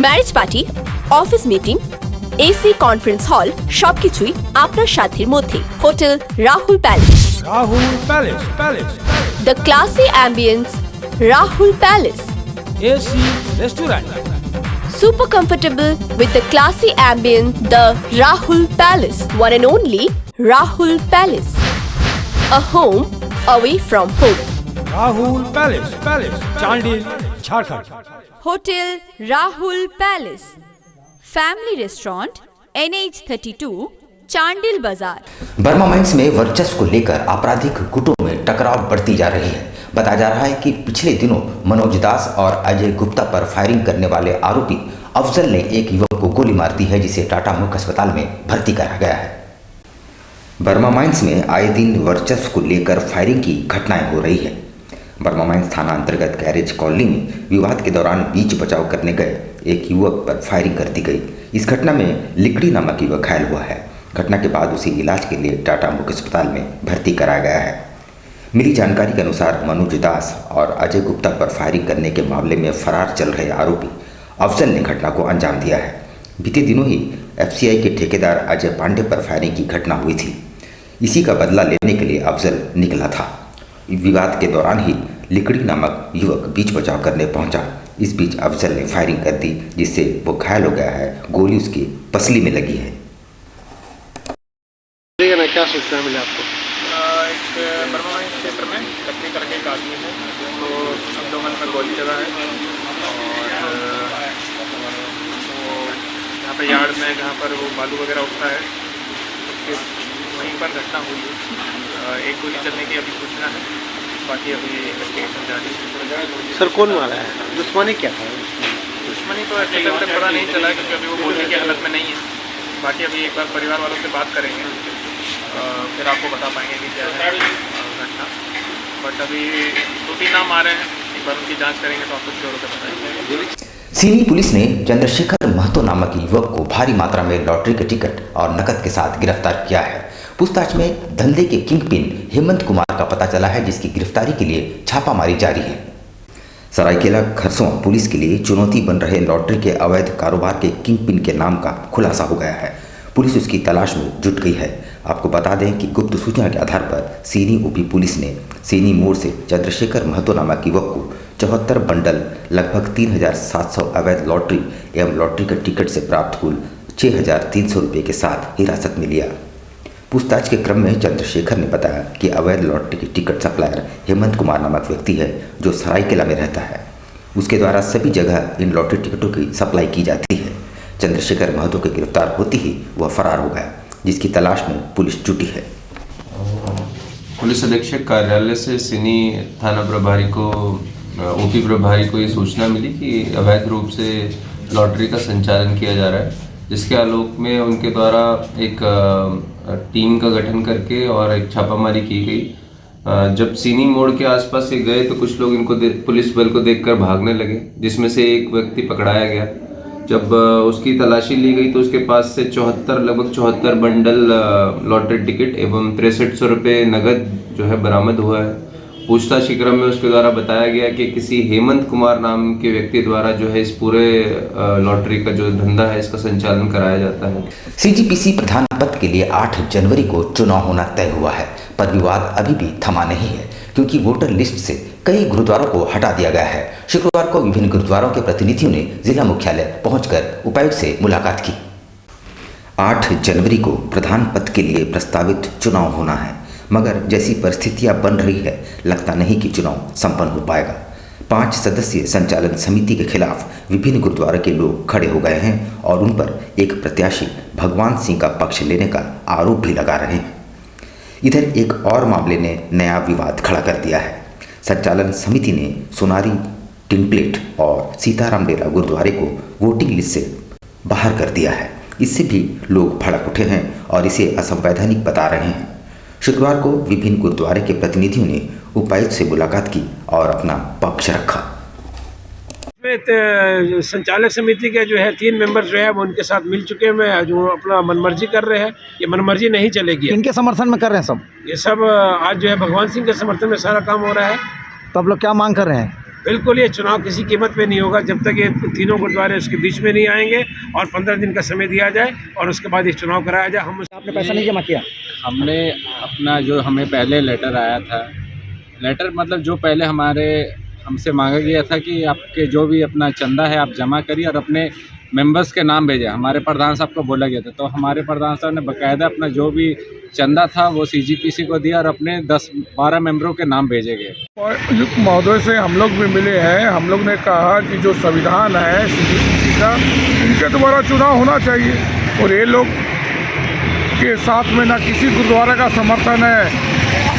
Marriage party, office meeting, AC conference hall সবকিছুই আপনার সাধ্যের মধ্যে। Hotel Rahul palace. Rahul Palace. The classy ambience Rahul palace. AC Restaurant. Super comfortable with the classy ambience, the Rahul Palace, one and only Rahul Palace. A home away from home. Rahul Palace. Chandil, Jharkhand. Hotel Rahul Palace. Family Restaurant, NH32, Chandil बाजार। Burma mines में वर्चस्व को लेकर आपराधिक गुटों में टकराव बढ़ती जा रही है। बताया जा रहा है कि पिछले दिनों मनोज दास और अजय गुप्ता पर फायरिंग करने वाले आरोपी अफजल ने एक युवक को गोली मार दी है, जिसे टाटा मुख्य अस्पताल में भर्ती कराया गया है। बर्मा माइंस में आए दिन वर्चस्व को लेकर फायरिंग की घटनाएं हो रही है। बर्मा माइंस थाना अंतर्गत गैरेज कॉलोनी में विवाद के दौरान बीच बचाव करने गए एक युवक पर फायरिंग कर दी गई। इस घटना में लिकड़ी नामक युवक घायल हुआ है। घटना के बाद उसे इलाज के लिए टाटा मुख्य अस्पताल में भर्ती कराया गया है। मिली जानकारी के अनुसार मनोज दास और अजय गुप्ता पर फायरिंग करने के मामले में फरार चल रहे आरोपी अफजल ने घटना को अंजाम दिया है। बीते दिनों ही FCI के ठेकेदार अजय पांडे पर फायरिंग की घटना हुई थी। इसी का बदला लेने के लिए अफजल निकला था। विवाद के दौरान ही लिकड़ी नामक युवक बीच बचाव करने पहुंचा। इस बीच अफजल ने फायरिंग कर दी, जिससे वो घायल हो गया है। गोली उसकी पसली में लगी है। क्या सूचना मिला आपको? एक बर्मा माइंस क्षेत्र में कत्ती करके एक आदमी है जिसको अब्डोमेन में गोली लगा है और यहाँ पर यार्ड में जहाँ पर वो बालू वगैरह उठता है उसके वहीं पर घटना हुई है। एक गोली चलने की अभी सूचना है, बाकी अभी इन्वेस्टिगेशन जारी है। सर कौन मारा है? दुश्मनी क्या है? दुश्मनी तो ऐसे तक पता नहीं चला क्योंकि अभी वो बोलने की हालत में नहीं है। बाकी अभी एक बार परिवार वालों से बात करेंगे, फिर आपको बता पाएंगे कि क्या है घटना। बट अभी 2-3 नाम आ रहे हैं, एक बार उनकी जांच करेंगे तो आपको श्योर होकर बताएंगे। सीनी पुलिस ने चंद्रशेखर महतो नामक युवक को भारी मात्रा में लॉटरी के टिकट और नकद के साथ गिरफ्तार किया है। पूछताछ में धंधे के किंगपिन हेमंत कुमार का पता चला है, जिसकी गिरफ्तारी के लिए छापामारी जारी है। सरायकेला खरसों पुलिस के लिए चुनौती बन रहे लॉटरी के अवैध कारोबार के किंगपिन के नाम का खुलासा हो गया है। पुलिस उसकी तलाश में जुट गई है। आपको बता दें कि गुप्त सूचना के आधार पर सीनी OP पुलिस ने सीनी मोड़ से चंद्रशेखर महतो नामक युवक को 74 बंडल लगभग 3,700 अवैध लॉटरी एवं लॉटरी के टिकट से प्राप्त कुल 6,300 रुपये के साथ हिरासत में लिया। पूछताछ के क्रम में चंद्रशेखर ने बताया कि अवैध लॉटरी के टिकट सप्लायर हेमंत कुमार नामक व्यक्ति है, जो सरायकेला में रहता है। उसके द्वारा सभी जगह इन लॉटरी टिकटों की सप्लाई की जाती है। चंद्रशेखर महतो के गिरफ्तार होते ही वह फरार हो गया, जिसकी तलाश में पुलिस जुटी है। पुलिस अधीक्षक कार्यालय से सिनी थाना प्रभारी को OP प्रभारी को ये सूचना मिली कि अवैध रूप से लॉटरी का संचालन किया जा रहा है, जिसके आलोक में उनके द्वारा एक टीम का गठन करके और एक छापामारी की गई। जब सीनी मोड़ के आसपास ये गए तो कुछ लोग इनको पुलिस बल को देखकर भागने लगे, जिसमें से एक व्यक्ति पकड़ाया गया। जब उसकी तलाशी ली गई तो उसके पास से लगभग 74 बंडल लॉटरी टिकट एवं 6300 रुपये नगद जो है बरामद हुआ है। पूछताछ के क्रम में उसके द्वारा बताया गया कि किसी हेमंत कुमार नाम के व्यक्ति द्वारा जो है इस पूरे लॉटरी का जो धंधा है इसका संचालन कराया जाता है। CGPC प्रधान पद के लिए 8 जनवरी को चुनाव होना तय हुआ है, पर विवाद अभी भी थमा नहीं है, क्योंकि वोटर लिस्ट से कई गुरुद्वारों को हटा दिया गया है। शुक्रवार को विभिन्न गुरुद्वारों के प्रतिनिधियों ने जिला मुख्यालय पहुंचकर उपायुक्त से मुलाकात की। 8 जनवरी को प्रधान पद के लिए प्रस्तावित चुनाव होना है, मगर जैसी परिस्थितियां बन रही है लगता नहीं कि चुनाव संपन्न हो पाएगा। 5 सदस्यीय संचालन समिति के खिलाफ विभिन्न गुरुद्वारों के लोग खड़े हो गए हैं और उन पर एक प्रत्याशी भगवान सिंह का पक्ष लेने का आरोप भी लगा रहे हैं। इधर एक और मामले ने नया विवाद खड़ा कर दिया है। संचालन समिति ने सोनारी टिम्पलेट और सीताराम डेरा गुरुद्वारे को वोटिंग लिस्ट से बाहर कर दिया है। इससे भी लोग भड़क उठे हैं और इसे असंवैधानिक बता रहे हैं। शुक्रवार को विभिन्न गुरुद्वारे के प्रतिनिधियों ने उपायुक्त से मुलाकात की और अपना पक्ष रखा। संचालक समिति के जो है 3 मेंबर जो है वो उनके साथ मिल चुके हैं, जो अपना मनमर्जी कर रहे हैं। ये मनमर्जी नहीं चलेगी। इनके समर्थन में कर रहे हैं सब? ये सब आज जो है भगवान सिंह के समर्थन में सारा काम हो रहा है। तो आप लोग क्या मांग कर रहे हैं? बिल्कुल ये चुनाव किसी कीमत पे नहीं होगा जब तक ये तीनों गुरुद्वारे उसके बीच में नहीं आएंगे और 15 दिन का समय दिया जाए और उसके बाद ये चुनाव कराया जाए। हम आपने पैसा नहीं जमा किया? हमने अपना जो हमें पहले लेटर आया था, लेटर मतलब जो पहले हमसे मांगा गया था कि आपके जो भी अपना चंदा है आप जमा करिए और अपने मेंबर्स के नाम भेजें, हमारे प्रधान साहब को बोला गया था। तो हमारे प्रधान साहब ने बाकायदा अपना जो भी चंदा था वो सीजीपीसी को दिया और अपने 10-12 मेंबरों के नाम भेजे गए। और युक्त महोदय से हम लोग भी मिले हैं। हम लोग ने कहा कि जो संविधान है सीजीपीसी का, इनके द्वारा चुनाव होना चाहिए और ये लोग के साथ में ना किसी गुरुद्वारा का समर्थन है।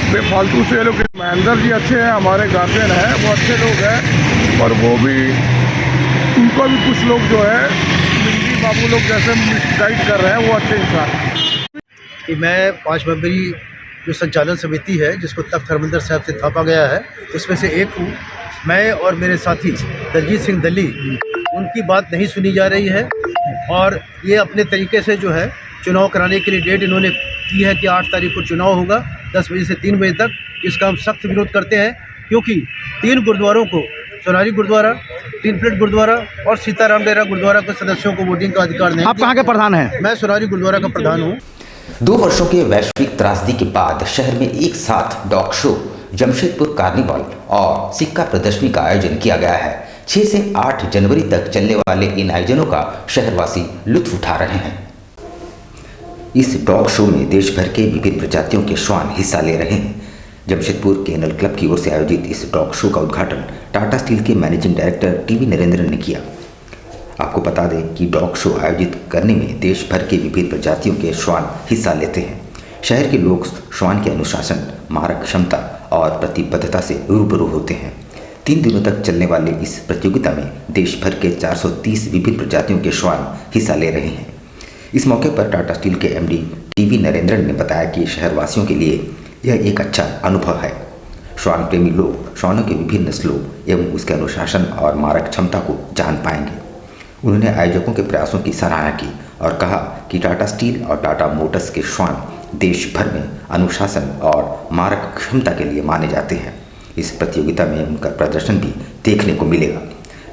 बेफालतू से ये लोग, महेंद्र जी अच्छे हैं, हमारे गार्जियन हैं, वो अच्छे लोग हैं, और वो भी उनको भी कुछ लोग जो है मिंजी बाबू लोग जैसे गाइड कर रहे हैं, वो अच्छे इंसान। कि मैं 5 मेंबरी जो संचालन समिति है जिसको तख्त हरमंदिर साहब से थापा गया है, उसमें से एक हूँ मैं और मेरे साथी दलजीत सिंह दली। उनकी बात नहीं सुनी जा रही है और ये अपने तरीके से जो है चुनाव कराने के लिए डेट इन्होंने की है कि 8 तारीख को चुनाव होगा 10 बजे से 3 बजे तक। इसका हम सख्त विरोध करते हैं क्योंकि 3 गुरुद्वारों को, सोनारी गुरुद्वारा, 3 प्लेट गुरुद्वारा और सीताराम डेरा गुरुद्वारा के सदस्यों को वोटिंग का अधिकार नहीं। आप कहाँ के प्रधान हैं? मैं सोनारी गुरुद्वारा का प्रधान हूँ। 2 वर्षों के वैश्विक त्रासदी के बाद शहर में एक साथ डॉग शो, जमशेदपुर कार्निवल और सिक्का प्रदर्शनी का आयोजन किया गया है। 6 से 8 जनवरी तक चलने वाले इन आयोजनों का शहरवासी लुत्फ उठा रहे हैं। इस डॉग शो में देश भर के विभिन्न प्रजातियों के श्वान हिस्सा ले रहे हैं। जमशेदपुर केनल क्लब की ओर से आयोजित इस डॉग शो का उद्घाटन टाटा स्टील के मैनेजिंग डायरेक्टर टीवी नरेंद्रन ने किया। आपको बता दें कि डॉग शो आयोजित करने में देश भर के विभिन्न प्रजातियों के श्वान हिस्सा लेते हैं। शहर के लोग श्वान के अनुशासन, मारक क्षमता और प्रतिबद्धता से रूबरू होते हैं। 3 दिनों तक चलने वाले इस प्रतियोगिता में देश भर के 430 विभिन्न प्रजातियों के श्वान हिस्सा ले रहे हैं। इस मौके पर टाटा स्टील के एमडी टीवी नरेंद्रन ने बताया कि शहरवासियों के लिए यह एक अच्छा अनुभव है। श्वान प्रेमी लोग श्वानों के विभिन्न नस्लों एवं उसके अनुशासन और मारक क्षमता को जान पाएंगे। उन्होंने आयोजकों के प्रयासों की सराहना की और कहा कि टाटा स्टील और टाटा मोटर्स के श्वान देश भर में अनुशासन और मारक क्षमता के लिए माने जाते हैं। इस प्रतियोगिता में उनका प्रदर्शन भी देखने को मिलेगा।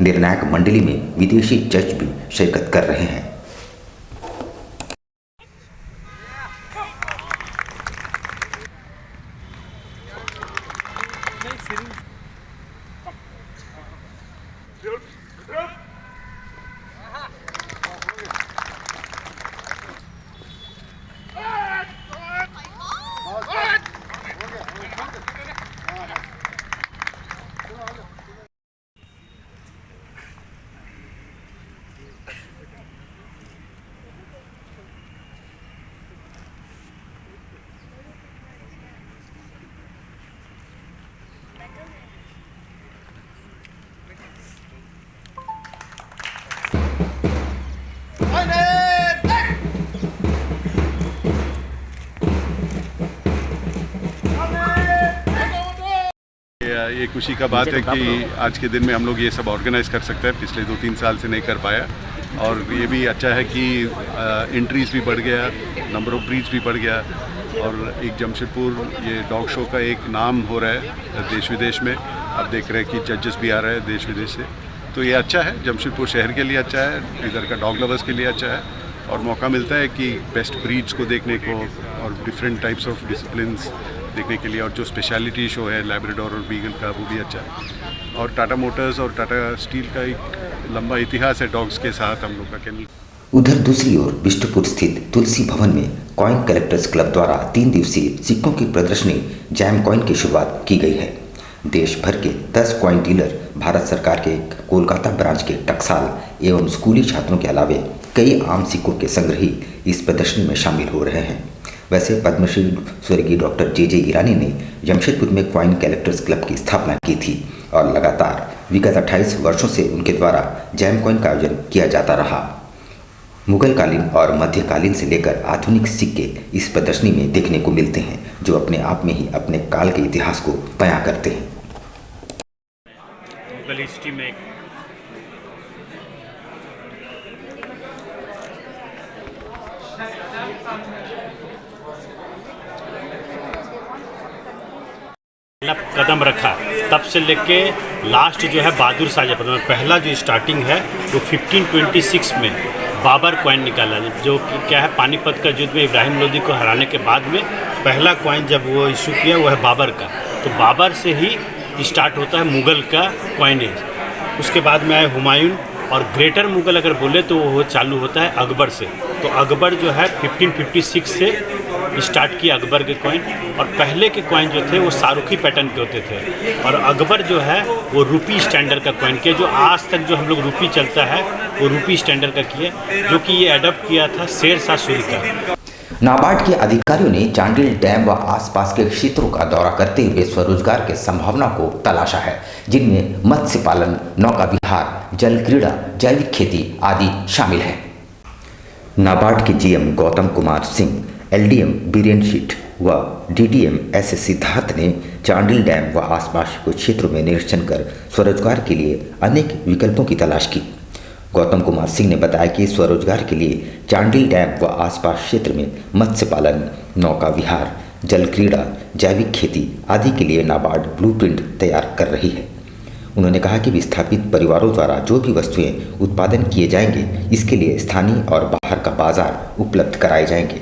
निर्णायक मंडली में विदेशी जज भी शिरकत कर रहे हैं। ये खुशी का बात है कि आज के दिन में हम लोग ये सब ऑर्गेनाइज कर सकते हैं। पिछले 2-3 साल से नहीं कर पाया और ये भी अच्छा है कि एंट्रीज भी बढ़ गया, नंबर ऑफ ब्रीड्स भी बढ़ गया और एक जमशेदपुर ये डॉग शो का एक नाम हो रहा है देश विदेश में। आप देख रहे हैं कि जजेस भी आ रहे हैं देश विदेश से, तो ये अच्छा है। जमशेदपुर शहर के लिए अच्छा है, इधर का डॉग लवर्स के लिए अच्छा है और मौका मिलता है कि बेस्ट ब्रीड्स को देखने को और डिफरेंट टाइप्स ऑफ डिसिप्लिन्स देखने के लिए, और जो स्पेशलिटी शो है लैब्राडोर और बीगल का वो भी अच्छा है। और टाटा मोटर्स और टाटा स्टील का एक लंबा इतिहास है डॉग्स के साथ हम लोग का केनल। उधर दूसरी ओर बिष्टुपुर स्थित तुलसी भवन में कॉइन कलेक्टर्स क्लब द्वारा 3 दिवसीय सिक्कों की प्रदर्शनी जैम कॉइन की शुरुआत की गई है। देश भर के 10 कॉइन डीलर, भारत सरकार के कोलकाता ब्रांच के टकसाल एवं स्कूली छात्रों के अलावे कई आम सिक्कों के संग्रही इस प्रदर्शनी में शामिल हो रहे हैं। वैसे पद्मश्री स्वर्गीय डॉक्टर जे ईरानी ने जमशेदपुर में कॉइन कलेक्टर्स क्लब की स्थापना की थी और लगातार विगत 28 वर्षों से उनके द्वारा जैम कॉइन का आयोजन किया जाता रहा। मुगलकालीन और मध्यकालीन से लेकर आधुनिक सिक्के इस प्रदर्शनी में देखने को मिलते हैं, जो अपने आप में ही अपने काल के इतिहास को बयां करते हैं। मुगल हिस्ट्री में कदम रखा तब से लेके लास्ट जो है बहादुर शाह जफर, पहला जो स्टार्टिंग है वो 1526 में बाबर कॉइन निकाला, जो कि क्या है पानीपत का युद्ध में इब्राहिम लोदी को हराने के बाद में पहला कॉइन जब वो इशू किया वो है बाबर का। तो बाबर से ही स्टार्ट होता है मुग़ल का कॉइनेज। उसके बाद में आए हुमायूं, और ग्रेटर मुग़ल अगर बोले तो वो चालू होता है अकबर से। तो अकबर जो है 1556 से स्टार्ट किया अकबर के कॉइन, और पहले के कॉइन जो थे वो शाहरुखी पैटर्न के होते थे, और अकबर जो है वो रूपी स्टैंडर्ड का कॉइन किया। जो आज तक जो हम लोग रूपी चलता है वो रूपी स्टैंडर्ड का किया, जो कि ये अडॉप्ट किया था शेर शाह सूरी का। नाबार्ड के अधिकारियों ने चांडिल डैम व आसपास के क्षेत्रों का दौरा करते हुए स्वरोजगार के संभावना को तलाशा है, जिनमें मत्स्य पालन, नौका विहार, जल क्रीड़ा, जैविक खेती आदि शामिल है। नाबार्ड के जीएम गौतम कुमार सिंह, एलडीएम बीरेन शीठ व डीडीएम एस सिद्धार्थ ने चांडिल डैम व आसपास के क्षेत्रों में निरीक्षण कर स्वरोजगार के लिए अनेक विकल्पों की तलाश की। गौतम कुमार सिंह ने बताया कि स्वरोजगार के लिए चांडिल डैम व आसपास क्षेत्र में मत्स्य पालन, नौका विहार, जल क्रीड़ा, जैविक खेती आदि के लिए नाबार्ड ब्लूप्रिंट तैयार कर रही है। उन्होंने कहा कि विस्थापित परिवारों द्वारा जो भी वस्तुएं उत्पादन किए जाएंगे, इसके लिए स्थानीय और बाहर का बाजार उपलब्ध कराए जाएंगे।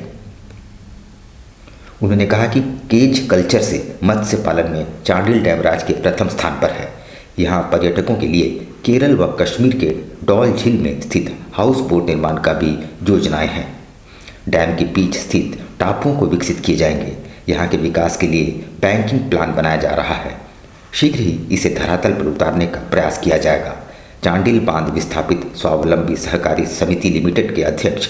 उन्होंने कहा कि केज कल्चर से मत्स्य पालन में चांडिल डैम राज्य के प्रथम स्थान पर है। यहाँ पर्यटकों के लिए केरल व कश्मीर के डॉल झील में स्थित हाउस बोट निर्माण का भी योजनाएं हैं। डैम के बीच स्थित टापुओं को विकसित किए जाएंगे। यहाँ के विकास के लिए बैंकिंग प्लान बनाया जा रहा है। शीघ्र ही इसे धरातल पर उतारने का प्रयास किया जाएगा। चांडिल बांध विस्थापित स्वावलंबी सहकारी समिति लिमिटेड के अध्यक्ष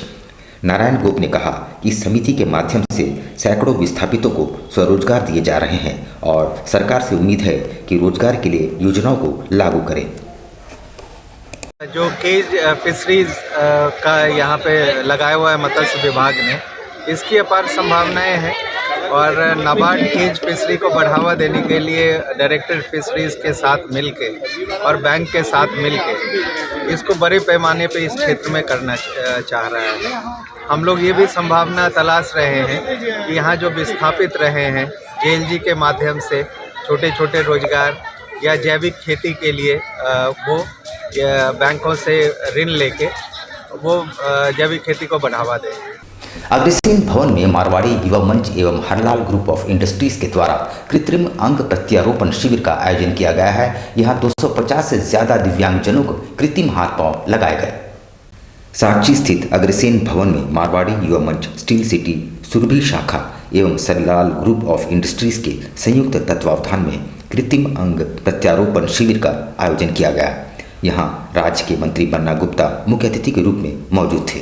नारायण गोप ने कहा कि इस समिति के माध्यम से सैकड़ों विस्थापितों को स्वरोजगार दिए जा रहे हैं और सरकार से उम्मीद है कि रोजगार के लिए योजनाओं को लागू करें। जो केज फिशरीज का यहाँ पे लगाया हुआ है मत्स्य विभाग ने, इसकी अपार संभावनाएं हैं और नाबार्ड केज फिशरी को बढ़ावा देने के लिए डायरेक्टर फिशरीज के साथ मिलके और बैंक के साथ मिलके इसको बड़े पैमाने पे इस क्षेत्र में करना चाह रहा है। हम लोग ये भी संभावना तलाश रहे हैं कि यहाँ जो विस्थापित रहे हैं जेएलजी के माध्यम से छोटे छोटे रोजगार या जैविक खेती के लिए वो बैंकों से ऋण लेके वो जैविक खेती को बढ़ावा दें। अग्रसेन भवन में मारवाड़ी युवा मंच एवं हरलाल ग्रुप ऑफ इंडस्ट्रीज के द्वारा कृत्रिम अंग प्रत्यारोपण शिविर का आयोजन किया गया है। यहाँ 250 से ज्यादा दिव्यांगजनों को कृत्रिम हाथ पांव लगाए गए। साक्षी स्थित अग्रसेन भवन में मारवाड़ी युवा मंच, स्टील सिटी, सुरभि शाखा एवं हरलाल ग्रुप ऑफ इंडस्ट्रीज के संयुक्त तत्वावधान में कृत्रिम अंग प्रत्यारोपण शिविर का आयोजन किया गया। यहाँ राज्य के मंत्री बन्ना गुप्ता मुख्य अतिथि के रूप में मौजूद थे।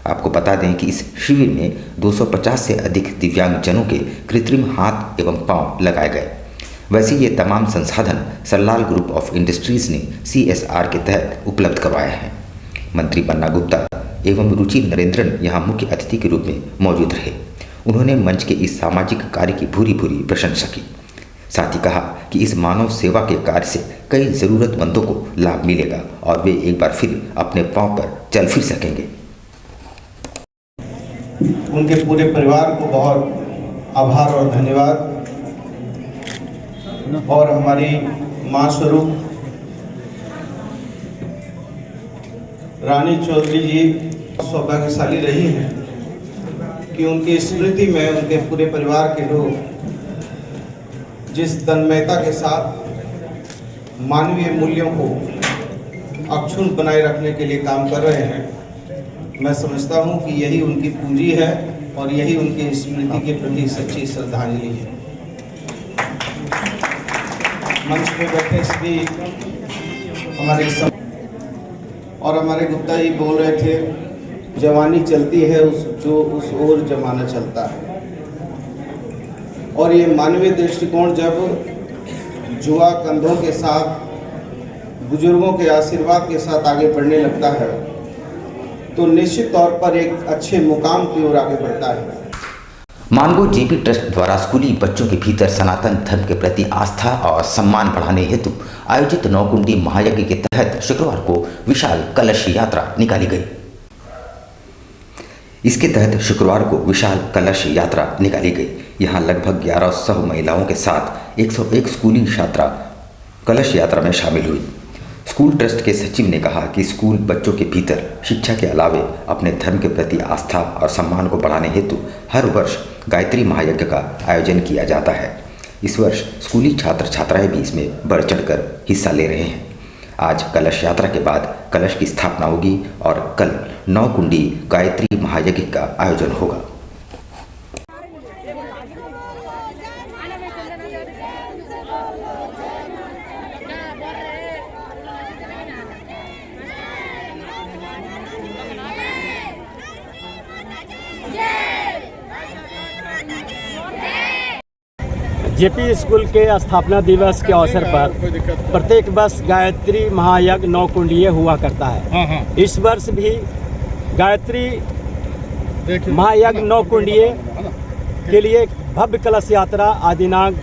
आपको बता दें कि इस शिविर में 250 से अधिक दिव्यांगजनों के कृत्रिम हाथ एवं पांव लगाए गए। वैसे ये तमाम संसाधन सरलाल ग्रुप ऑफ इंडस्ट्रीज ने CSR के तहत उपलब्ध करवाए हैं। मंत्री बन्ना गुप्ता एवं रुचि नरेंद्रन यहाँ मुख्य अतिथि के रूप में मौजूद रहे। उन्होंने मंच के इस सामाजिक कार्य की भूरी भूरी प्रशंसा की। साथ ही कहा कि इस मानव सेवा के कार्य से कई ज़रूरतमंदों को लाभ मिलेगा और वे एक बार फिर अपने पांव पर चल फिर सकेंगे। उनके पूरे परिवार को बहुत आभार और धन्यवाद। और हमारी मां स्वरूप रानी चौधरी जी सौभाग्यशाली रही हैं कि उनकी स्मृति में उनके पूरे परिवार के लोग जिस तन्मयता के साथ मानवीय मूल्यों को अक्षुण्ण बनाए रखने के लिए काम कर रहे हैं, मैं समझता हूं कि यही उनकी पूंजी है और यही उनकी स्मृति के प्रति सच्ची श्रद्धांजलि है। मंच पे बैठे श्री हमारे गुप्ता जी बोल रहे थे, जवानी चलती है उस ओर जमाना चलता है। और ये मानवीय दृष्टिकोण जब जुआ कंधों के साथ बुजुर्गों के आशीर्वाद के साथ आगे बढ़ने लगता है तो निश्चित तौर पर एक अच्छे मुकाम की ओर आगे बढ़ता है। मानगो जेपी ट्रस्ट द्वारा स्कूली बच्चों के भीतर सनातन धर्म के प्रति आस्था और सम्मान बढ़ाने हेतु आयोजित नौकुंडी महायज्ञ के तहत शुक्रवार को विशाल कलश यात्रा निकाली गई। इसके तहत शुक्रवार को विशाल कलश यात्रा निकाली गई। यहाँ लगभग 1100 महिलाओं के साथ 101 स्कूली छात्रा कलश यात्रा में शामिल हुई। स्कूल ट्रस्ट के सचिव ने कहा कि स्कूल बच्चों के भीतर शिक्षा के अलावे अपने धर्म के प्रति आस्था और सम्मान को बढ़ाने हेतु हर वर्ष गायत्री महायज्ञ का आयोजन किया जाता है। इस वर्ष स्कूली छात्र छात्राएं भी इसमें बढ़ चढ़कर हिस्सा ले रहे हैं। आज कलश यात्रा के बाद कलश की स्थापना होगी और कल 9 कुंडी गायत्री महायज्ञ का आयोजन होगा। जेपी स्कूल के स्थापना दिवस के अवसर पर प्रत्येक वर्ष गायत्री महायज्ञ 9 कुंडीय हुआ करता है। इस वर्ष भी गायत्री महायज्ञ 9 कुंडीय के लिए भव्य कलश यात्रा आज दिनांक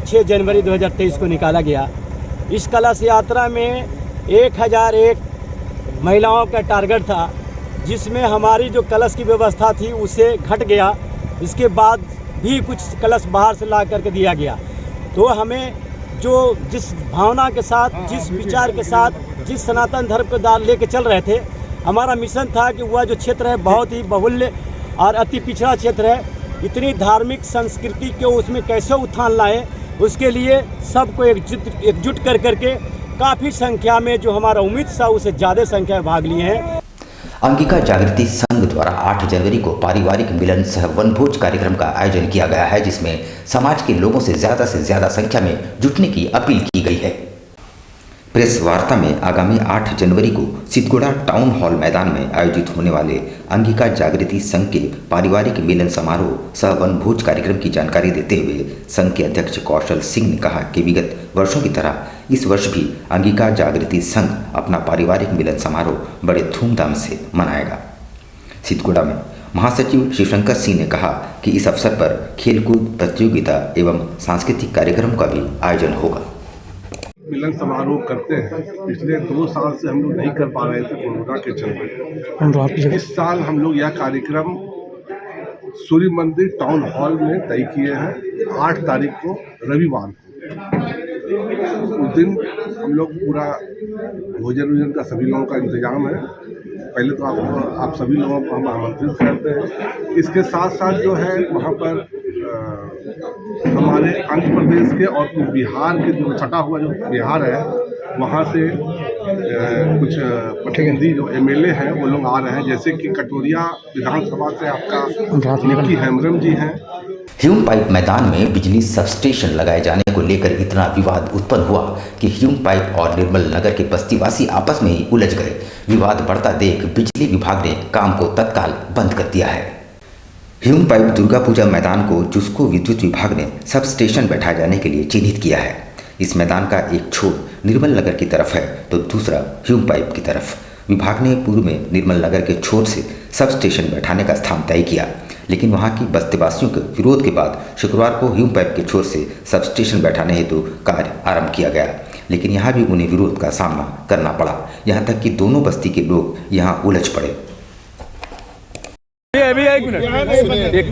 6 जनवरी 2023 को निकाला गया। इस कलश यात्रा में 1001 महिलाओं का टारगेट था, जिसमें हमारी जो कलश की व्यवस्था थी उसे घट गया। इसके बाद भी कुछ कलश बाहर से ला करके दिया गया। तो हमें जो जिस भावना के साथ, जिस विचार के साथ, जिस सनातन धर्म को दाल लेके चल रहे थे, हमारा मिशन था कि वह जो क्षेत्र है बहुत ही बहुल्य और अति पिछड़ा क्षेत्र है। इतनी धार्मिक संस्कृति को उसमें कैसे उत्थान लाए, उसके लिए सबको एकजुट कर करके काफ़ी संख्या में जो हमारा उम्मीद था उससे ज़्यादा संख्या में भाग लिए हैं। अंगिका जागृति संघ द्वारा 8 जनवरी को पारिवारिक मिलन सह वनभोज कार्यक्रम का आयोजन किया गया है, जिसमें समाज के लोगों से ज़्यादा संख्या में जुटने की अपील की गई है। प्रेस वार्ता में आगामी 8 जनवरी को सिद्धगुड़ा टाउन हॉल मैदान में आयोजित होने वाले अंगिका जागृति संघ के पारिवारिक मिलन समारोह सह वनभोज कार्यक्रम की जानकारी देते हुए संघ के अध्यक्ष कौशल सिंह ने कहा कि विगत वर्षों की तरह इस वर्ष भी अंगिका जागृति संघ अपना पारिवारिक मिलन समारोह बड़े धूमधाम से मनाएगा। सिद्धगुड़ा में महासचिव शिवशंकर सिंह ने कहा कि इस अवसर पर खेलकूद प्रतियोगिता एवं सांस्कृतिक कार्यक्रम का भी आयोजन होगा। मिलन समारोह करते हैं। पिछले 2 साल से हम लोग नहीं कर पा रहे थे कोरोना के चलते। इस साल हम लोग यह कार्यक्रम सूर्य मंदिर टाउन हॉल में तय किए हैं 8 तारीख को रविवार को। उस दिन हम लोग पूरा भोजन का सभी लोगों का इंतजाम है। पहले तो आप सभी लोगों को हम आमंत्रित करते हैं। इसके साथ साथ जो है वहाँ पर हमारे आंध्र प्रदेश के और बिहार के जो छटा हुआ जो बिहार है वहाँ से कुछ प्रतिनिधि जो एमएलए हैं वो लोग आ रहे हैं, जैसे कि कटोरिया विधानसभा से आपका की हेमरम जी हैं। ह्यूम पाइप मैदान में बिजली सबस्टेशन लगाए जाने को लेकर इतना विवाद उत्पन्न हुआ कि ह्यूम पाइप और निर्मल नगर के बस्तीवासी आपस में ही उलझ गए। विवाद बढ़ता देख बिजली विभाग ने काम को तत्काल बंद कर दिया है। ह्यूम पाइप दुर्गा पूजा मैदान को जुस्को विद्युत विभाग ने सब स्टेशन बैठाए जाने के लिए चिन्हित किया है। इस मैदान का एक छोर निर्मल नगर की तरफ है तो दूसरा ह्यूम पाइप की तरफ। विभाग ने पूर्व में निर्मल नगर के छोर से सब स्टेशन बैठाने का स्थान तय किया, लेकिन वहां की बस्तीवासियों के विरोध के बाद शुक्रवार को ह्यूम पाइप के छोर से सब स्टेशन बैठाने हेतु कार्य आरंभ किया गया, लेकिन यहाँ भी उन्हें विरोध का सामना करना पड़ा। यहाँ तक कि दोनों बस्ती के लोग यहाँ उलझ पड़े।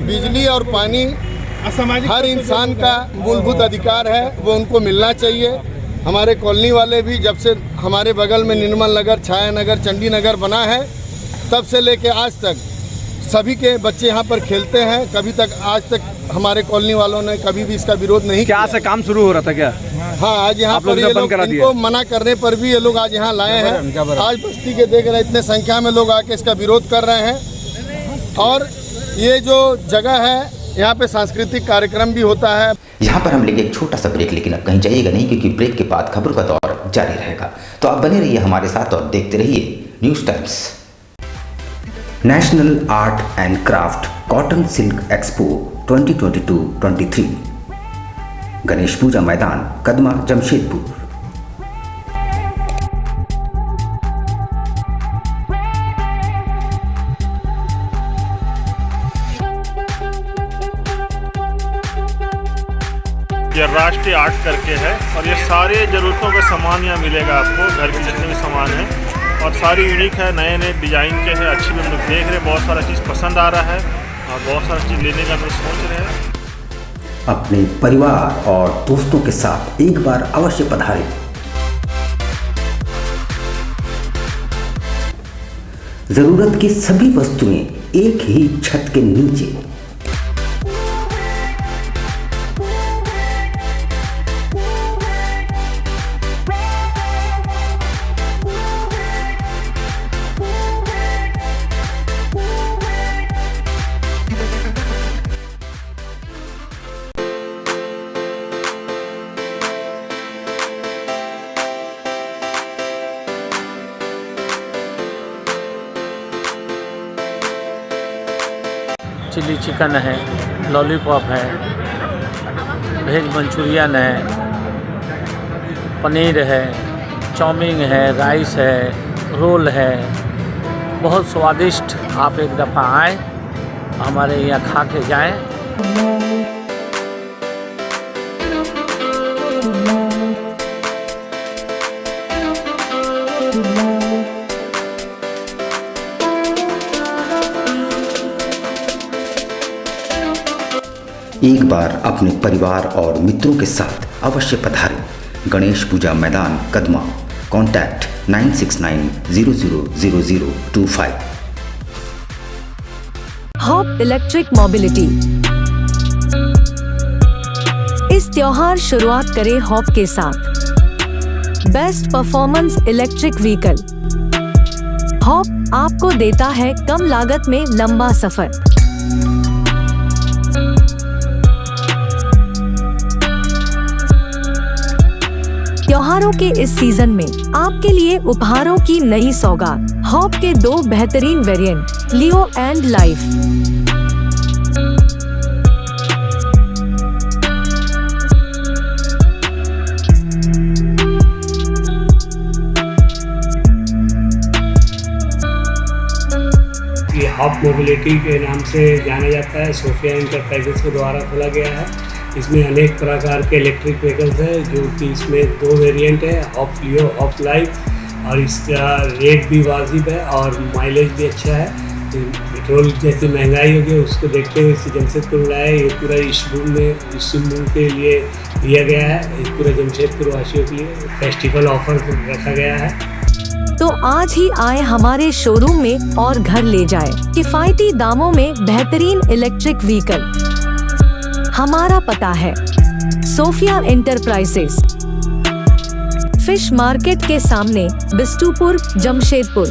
बिजली और पानी हर इंसान का मूलभूत अधिकार है, वो उनको मिलना चाहिए। हमारे कॉलोनी वाले भी जब से हमारे बगल में निर्मल नगर, छाया नगर, चंडी नगर बना है तब से लेके आज तक सभी के बच्चे यहाँ पर खेलते हैं। कभी तक आज तक हमारे कॉलोनी वालों ने कभी भी इसका विरोध नहीं किया। क्या काम शुरू हो रहा था क्या? हाँ, आज यहाँ पर ये लोग इनको मना करने पर भी ये लोग आज यहाँ लाए हैं। आज बस्ती के देख रहे इतने संख्या में लोग आके इसका विरोध कर रहे हैं। और ये जो जगह है यहाँ पे सांस्कृतिक कार्यक्रम भी होता है। यहाँ पर हम लेंगे एक छोटा सा ब्रेक, लेकिन अब कहीं जाइएगा नहीं क्योंकि ब्रेक के बाद खबरों का दौर जारी रहेगा। तो आप बने रहिए हमारे साथ और देखते रहिए news times. National art and craft cotton silk expo 2022-23 Ganesh Puja मैदान कदमा जमशेदपुर। ये राष्ट्रीय आर्ट करके है और ये सारे ज़रूरतों का सामान यहाँ मिलेगा आपको। घर के जितने भी सामान हैं और सारी यूनिक है, नए नए डिज़ाइन के हैं। अच्छी भी हम लोग देख रहे हैं, बहुत सारा चीज़ पसंद आ रहा है और बहुत सारा चीज़ लेने का हम लोग सोच रहे हैं। अपने परिवार और दोस्तों के साथ एक बार अवश्य पधारें। जरूरत की सभी वस्तुएं एक ही छत के नीचे। चिली चिकन है, लॉलीपॉप है, वेज मंचूरियन है, पनीर है, चाउमीन है, राइस है, रोल है। बहुत स्वादिष्ट। आप एक दफ़ा आएँ, हमारे यहाँ खा के जाएँ। एक बार अपने परिवार और मित्रों के साथ अवश्य पधारें। गणेश पूजा मैदान Kadma. Contact 9690000025। Hop electric mobility. इस त्योहार शुरुआत करें हॉप के साथ। Best performance electric vehicle. Hop आपको देता है कम लागत में लंबा सफर। त्योहारों के इस सीजन में आपके लिए उपहारों की नई सौगात। हॉप के 2 बेहतरीन वेरिएंट, लियो एंड लाइफ। ये हॉप मोबिलिटी के नाम से जाना जाता है। सोफिया इंटरप्राइजेस के द्वारा खोला गया है। इसमें अनेक प्रकार के इलेक्ट्रिक व्हीकल्स है, जो कि इसमें 2 वेरिएंट है, हॉप लियो, हॉप लाइफ। और इसका रेट भी वाजिब है और माइलेज भी अच्छा है। पेट्रोल जैसी महंगाई होगी उसको देखते हुए इसे जमशेदपुर लाया है। ये पूरा इस रूम के लिए दिया गया है। इस पूरे जमशेदपुर वासियों के लिए फेस्टिवल ऑफर रखा गया है। तो आज ही आए हमारे शोरूम में और घर ले जाए किफायती दामों में बेहतरीन इलेक्ट्रिक व्हीकल। हमारा पता है सोफिया इंटरप्राइजेस, फिश मार्केट के सामने, बिष्टुपुर, जमशेदपुर।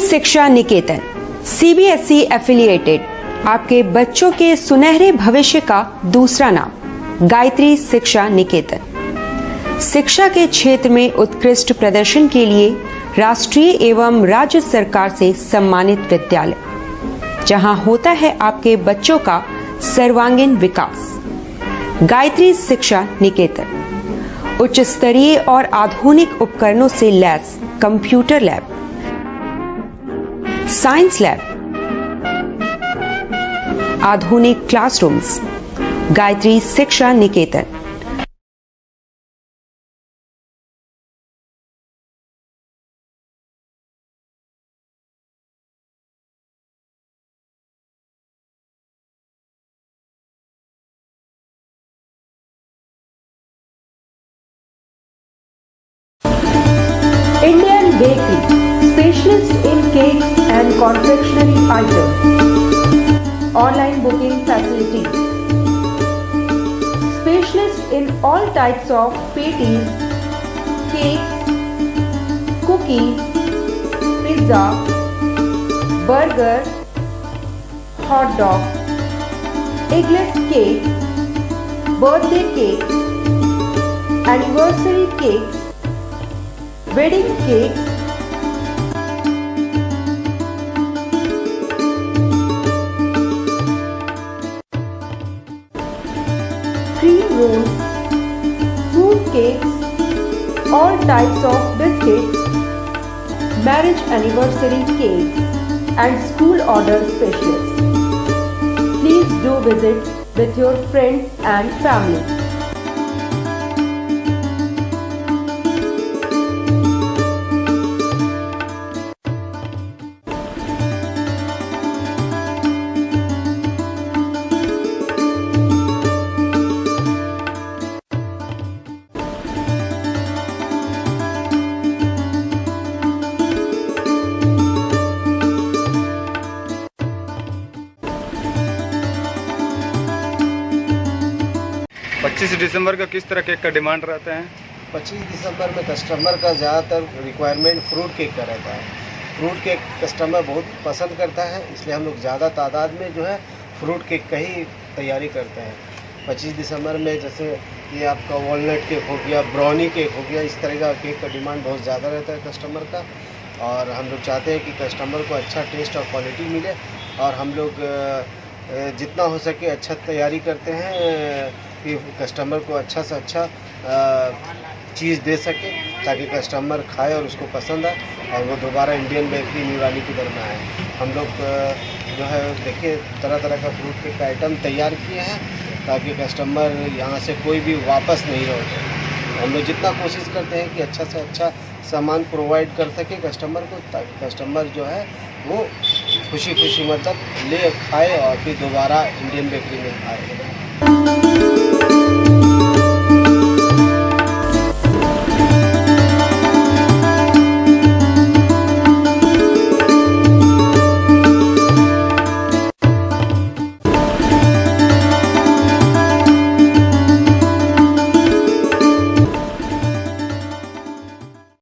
शिक्षा निकेतन सीबीएसई एफिलिएटेड आपके बच्चों के सुनहरे भविष्य का दूसरा नाम गायत्री शिक्षा निकेतन। शिक्षा के क्षेत्र में उत्कृष्ट प्रदर्शन के लिए राष्ट्रीय एवं राज्य सरकार से सम्मानित विद्यालय, जहां होता है आपके बच्चों का सर्वांगीण विकास। गायत्री शिक्षा निकेतन उच्च स्तरीय और आधुनिक उपकरणों से lace computer lab, science lab, आधुनिक क्लासरूम्स। गायत्री शिक्षा निकेतन। Indian Bakery, specialist in cakes and confectionery items. online booking facilities. Specialist in all types of patties, cakes, cookies, pizza, burger, hot dog, eggless cake, birthday cake, anniversary cakes, wedding cakes, cream rolls, fruit cakes, all types of biscuits, marriage anniversary cakes, and school order specialists. Please do visit with your friends and family. दिसंबर का किस तरह cake का demand रहता है? 25 दिसंबर में customer का ज़्यादातर requirement fruit cake का रहता है। फ्रूट केक कस्टमर बहुत पसंद करता है, इसलिए हम लोग ज़्यादा तादाद में जो है फ्रूट केक का ही तैयारी करते हैं। 25 दिसंबर में जैसे ये आपका वॉलनट केक हो गया, ब्राउनी केक हो गया, इस तरह का केक का डिमांड बहुत ज़्यादा रहता है कस्टमर का। और हम लोग चाहते हैं कि कस्टमर को अच्छा टेस्ट और क्वालिटी मिले, और हम लोग जितना हो सके अच्छा तैयारी करते हैं कि कस्टमर को अच्छा से अच्छा चीज़ दे सके, ताकि कस्टमर खाए और उसको पसंद आए और वो दोबारा इंडियन बेकरी मीरानी की तरफ में आए। हम लोग जो है देखिए तरह तरह का फ्रूट केक का आइटम तैयार किए हैं, ताकि कस्टमर यहाँ से कोई भी वापस नहीं लौटे। हम लोग जितना कोशिश करते हैं कि अच्छा से अच्छा सामान प्रोवाइड कर सके कस्टमर को, ताकि कस्टमर जो है वो खुशी खुशी मतलब ले खाए और फिर दोबारा इंडियन बेकरी में आए।